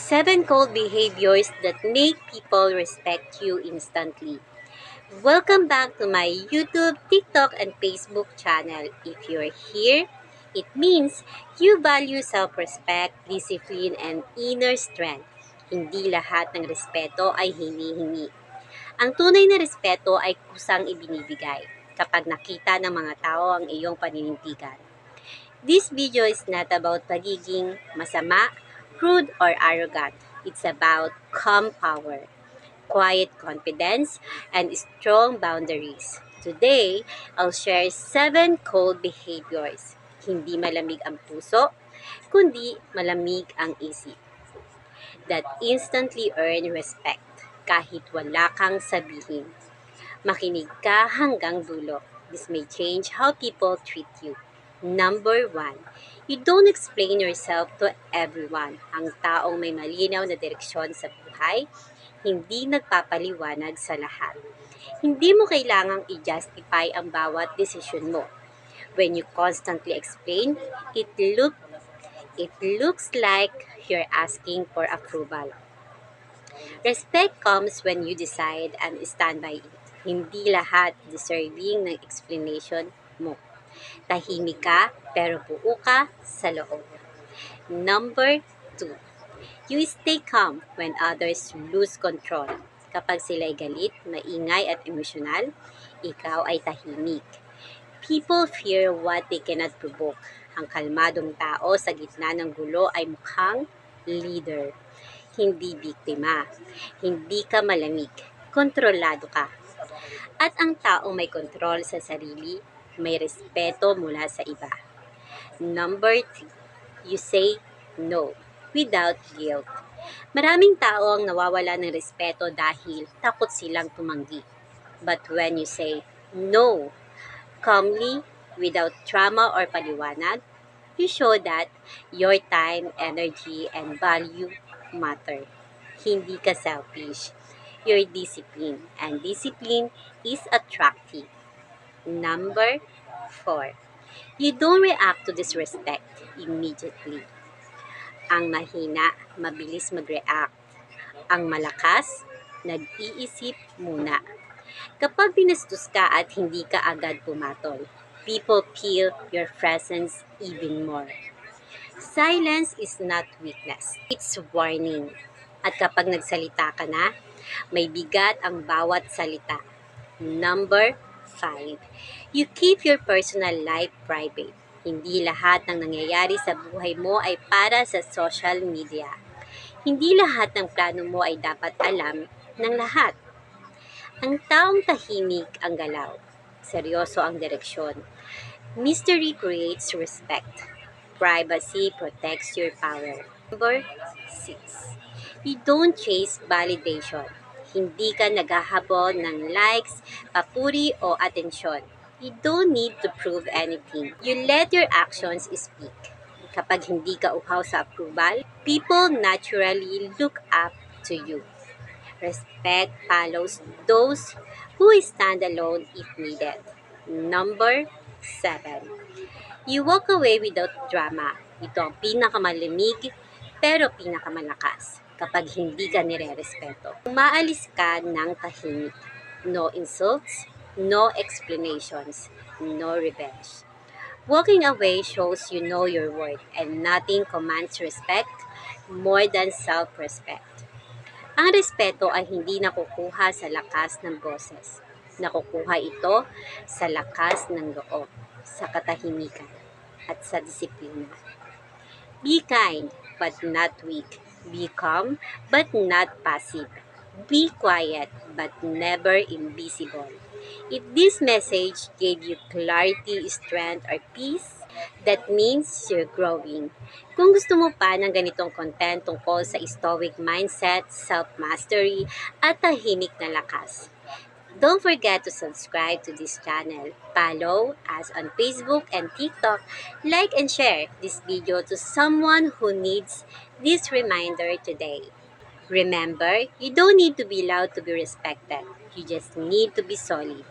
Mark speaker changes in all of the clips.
Speaker 1: 7 cold behaviors that make people respect you instantly. Welcome back to my YouTube, TikTok, and Facebook channel. If you're here, it means you value self-respect, discipline, and inner strength. Hindi lahat ng respeto ay hinihingi. Ang tunay na respeto ay kusang ibinibigay kapag nakita ng mga tao ang iyong paninindigan. This video is not about pagiging masama, rude, or arrogant. It's about calm power, quiet confidence, and strong boundaries. Today, I'll share 7 cold behaviors. Hindi malamig ang puso, kundi malamig ang isip. That instantly earn respect kahit wala kang sabihin. Makinig ka hanggang dulo. This may change how people treat you. Number 1, you don't explain yourself to everyone. Ang taong may malinaw na direksyon sa buhay, hindi nagpapaliwanag sa lahat. Hindi mo kailangang i-justify ang bawat desisyon mo. When you constantly explain, it looks like you're asking for approval. Respect comes when you decide and stand by it. Hindi lahat deserving ng explanation mo. Tahimik ka, pero buo ka sa loob. Number 2, you stay calm when others lose control. Kapag sila'y galit, maingay at emosyonal, ikaw ay tahimik. People fear what they cannot provoke. Ang kalmadong tao sa gitna ng gulo ay mukhang leader. Hindi biktima. Hindi ka malamig. Kontrolado ka. At ang tao may kontrol sa sarili, may respeto mula sa iba. Number 3, you say no without guilt. Maraming tao ang nawawala ng respeto dahil takot silang tumanggi. But when you say no calmly, without drama or paliwanag, you show that your time, energy, and value matter. Hindi ka selfish. You're disciplined, and discipline is attractive. Number 4, you don't react to disrespect immediately. Ang mahina, mabilis mag-react. Ang malakas, nag-iisip muna. Kapag binastos ka at hindi ka agad pumatol, people feel your presence even more. Silence is not weakness. It's warning. At kapag nagsalita ka na, may bigat ang bawat salita. Number 5, you keep your personal life private. Hindi lahat ng nangyayari sa buhay mo ay para sa social media. Hindi lahat ng plano mo ay dapat alam ng lahat. Ang taong tahimik ang galaw. Seryoso ang direksyon. Mystery creates respect. Privacy protects your power. Number 6, you don't chase validation. Hindi ka naghahabol ng likes, papuri o atensyon. You don't need to prove anything. You let your actions speak. Kapag hindi ka uhaw sa approval, people naturally look up to you. Respect follows those who stand alone if needed. Number 7, you walk away without drama. Ito ang pinakamalamig pero pinakamalakas kapag hindi ka nire-respeto. Umaalis ka ng tahimik. No insults, no explanations, no revenge. Walking away shows you know your worth and nothing commands respect more than self-respect. Ang respeto ay hindi nakukuha sa lakas ng boses. Nakukuha ito sa lakas ng loob, sa katahimikan, at sa disiplina. Be kind, but not weak. Be calm, but not passive. Be quiet, but never invisible. If this message gave you clarity, strength, or peace, that means you're growing. Kung gusto mo pa ng ganitong content tungkol sa stoic mindset, self-mastery, at tahimik na lakas, don't forget to subscribe to this channel. Follow us on Facebook and TikTok. Like and share this video to someone who needs this reminder today. Remember, you don't need to be loud to be respected. You just need to be solid.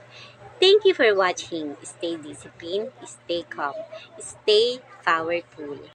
Speaker 1: Thank you for watching. Stay disciplined, stay calm, stay powerful.